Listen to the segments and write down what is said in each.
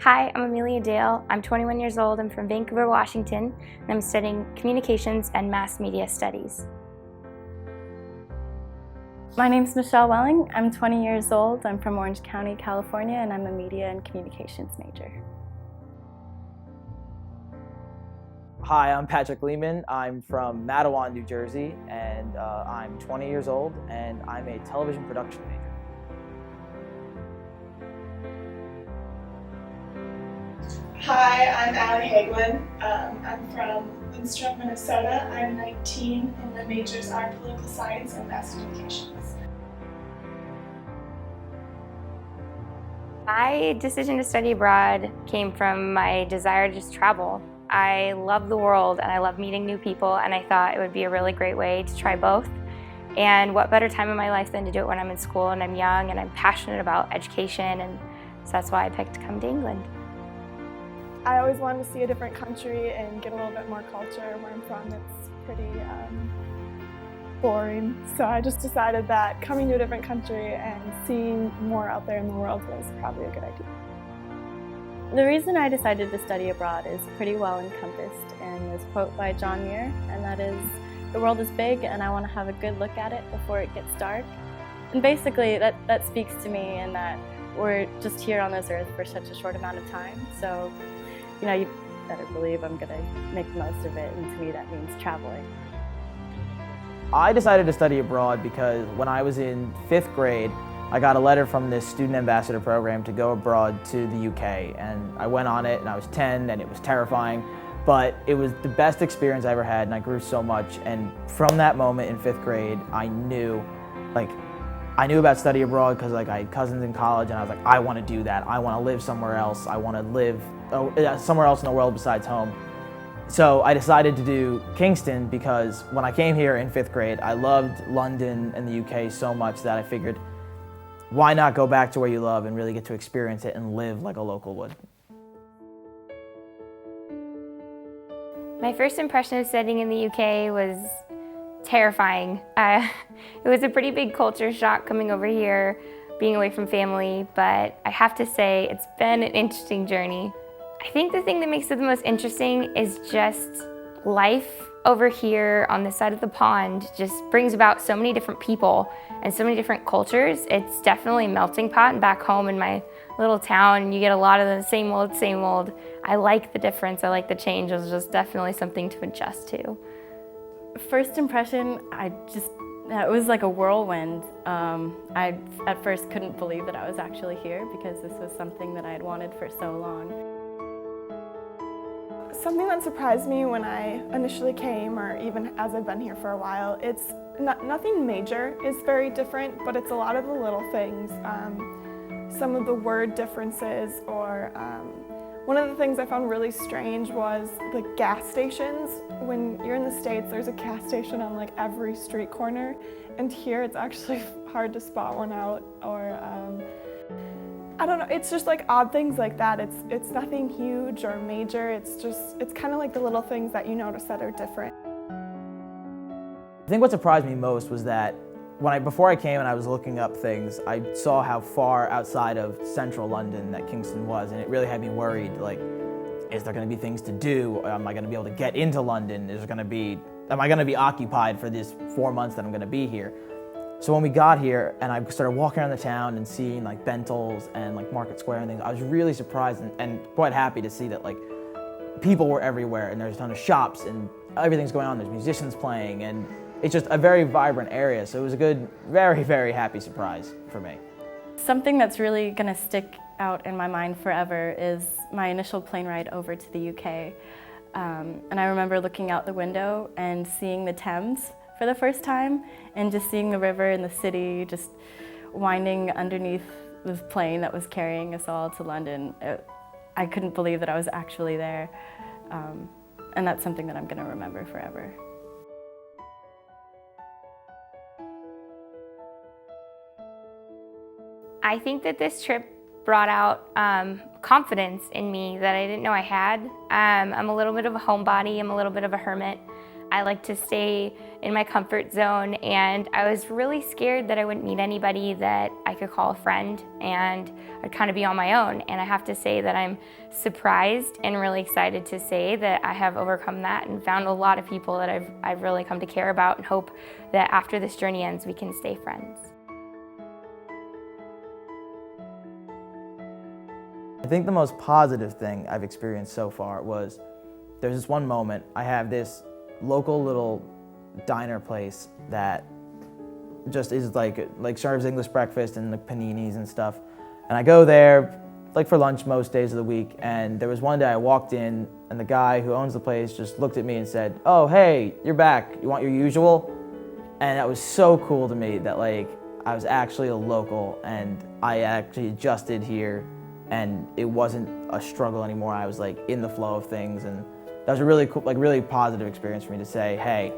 Hi, I'm Amelia Dale. I'm 21 years old. I'm from Vancouver, Washington, and I'm studying communications and mass media studies. My name's Michelle Welling. I'm 20 years old. I'm from Orange County, California, and I'm a media and communications major. Hi, I'm Patrick Lehman. I'm from Matawan, New Jersey, and I'm 20 years old, and I'm a television production major. Hi, I'm Allie Hagelin. I'm from Lindstrom, Minnesota. I'm 19 and my majors are political science and mass communications. My decision to study abroad came from my desire to just travel. I love the world and I love meeting new people, and I thought it would be a really great way to try both. And what better time in my life than to do it when I'm in school and I'm young and I'm passionate about education, and so that's why I picked to come to England. I always wanted to see a different country and get a little bit more culture. Where I'm from, it's pretty boring. So I just decided that coming to a different country and seeing more out there in the world was probably a good idea. The reason I decided to study abroad is pretty well encompassed in this quote by John Muir, and that is, "The world is big and I want to have a good look at it before it gets dark." And basically that speaks to me in that we're just here on this earth for such a short amount of time. So, you better believe I'm going to make the most of it, and to me that means traveling. I decided to study abroad because when I was in 5th grade, I got a letter from this student ambassador program to go abroad to the UK, and I went on it, and I was 10 and it was terrifying, but it was the best experience I ever had, and I grew so much. And from that moment in 5th grade, I knew about study abroad because I had cousins in college, and I was like, I want to do that. I want to live somewhere else. I want to live somewhere else in the world besides home. So I decided to do Kingston because when I came here in 5th grade, I loved London and the UK so much that I figured, why not go back to where you love and really get to experience it and live like a local would? My first impression of studying in the UK was terrifying. It was a pretty big culture shock coming over here, being away from family, but I have to say it's been an interesting journey. I think the thing that makes it the most interesting is just life over here on this side of the pond just brings about so many different people and so many different cultures. It's definitely a melting pot, and back home in my little town, you get a lot of the same old, same old. I like the difference, I like the change. It was just definitely something to adjust to. First impression, it was like a whirlwind. I at first couldn't believe that I was actually here because this was something that I had wanted for so long. Something that surprised me when I initially came, or even as I've been here for a while, it's nothing major is very different, but it's a lot of the little things. Some of the word differences, or one of the things I found really strange was the gas stations. When you're in the States, there's a gas station on like every street corner, and here it's actually hard to spot one out, or I don't know, it's just like odd things like that. It's nothing huge or major, it's kind of like the little things that you notice that are different. I think what surprised me most was that before I came and I was looking up things, I saw how far outside of central London that Kingston was, and it really had me worried, like, is there going to be things to do? Am I going to be able to get into London? Am I going to be occupied for this 4 months that I'm going to be here? So when we got here and I started walking around the town and seeing like Bentals and like Market Square and things, I was really surprised and quite happy to see that like people were everywhere, and there's a ton of shops and everything's going on. There's musicians playing, and it's just a very vibrant area. So it was a good, very, very happy surprise for me. Something that's really going to stick out in my mind forever is my initial plane ride over to the UK. And I remember looking out the window and seeing the Thames for the first time, and just seeing the river and the city just winding underneath this plane that was carrying us all to London. I couldn't believe that I was actually there, and that's something that I'm going to remember forever. I think that this trip brought out confidence in me that I didn't know I had. I'm a little bit of a homebody, I'm a little bit of a hermit. I like to stay in my comfort zone, and I was really scared that I wouldn't meet anybody that I could call a friend, and I'd kind of be on my own. And I have to say that I'm surprised and really excited to say that I have overcome that and found a lot of people that I've really come to care about, and hope that after this journey ends, we can stay friends. I think the most positive thing I've experienced so far was there's this one moment. I have this local little diner place that just is like serves English breakfast and like paninis and stuff. And I go there like for lunch most days of the week. And there was one day I walked in and the guy who owns the place just looked at me and said, "Oh, hey, you're back. You want your usual?" And that was so cool to me that like I was actually a local and I actually adjusted here and it wasn't a struggle anymore. I was like in the flow of things, and that was a really cool, like really positive experience for me to say, hey,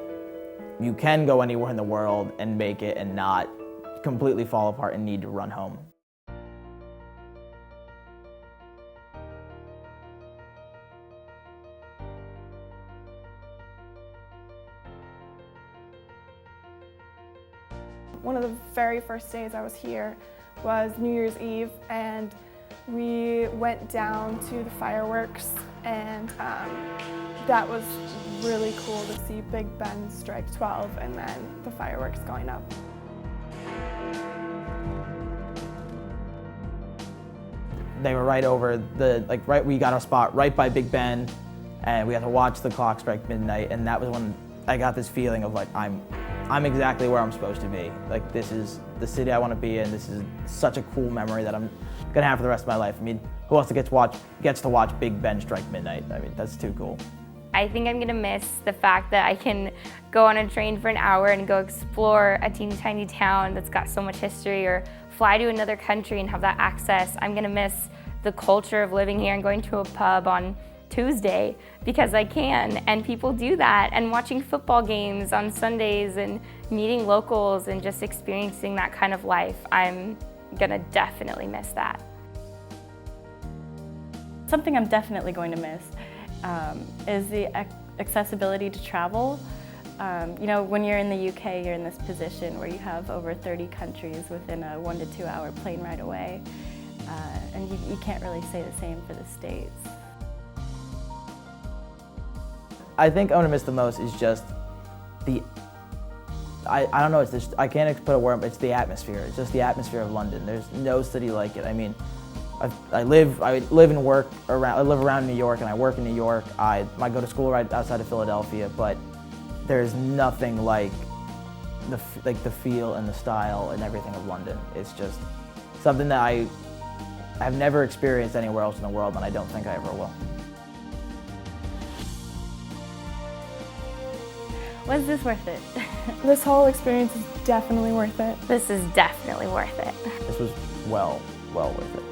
you can go anywhere in the world and make it and not completely fall apart and need to run home. One of the very first days I was here was New Year's Eve, and we went down to the fireworks, and that was really cool to see Big Ben strike 12 and then the fireworks going up. They were right over we got our spot right by Big Ben, and we had to watch the clock strike midnight, and that was when I got this feeling of like, I'm exactly where I'm supposed to be. Like, this is the city I want to be in. This is such a cool memory that I'm gonna have for the rest of my life. I mean, who else gets to watch Big Ben strike midnight? I mean, that's too cool. I think I'm gonna miss the fact that I can go on a train for an hour and go explore a teeny tiny town that's got so much history, or fly to another country and have that access. I'm gonna miss the culture of living here and going to a pub on Tuesday because I can, and people do that, and watching football games on Sundays and meeting locals and just experiencing that kind of life. I'm gonna definitely miss that. Something I'm definitely going to miss is the accessibility to travel. You know, when you're in the UK, you're in this position where you have over 30 countries within a 1 to 2 hour plane ride away, and you can't really say the same for the States. I think I'm gonna miss the most is just I don't know, it's just, I can't put a word, but it's the atmosphere. It's just the atmosphere of London. There's no city like it. I mean, I live and work around, I live around New York and I work in New York. I go to school right outside of Philadelphia, but there's nothing like the feel and the style and everything of London. It's just something that I have never experienced anywhere else in the world, and I don't think I ever will. Was this worth it? This whole experience is definitely worth it. This is definitely worth it. This was well worth it.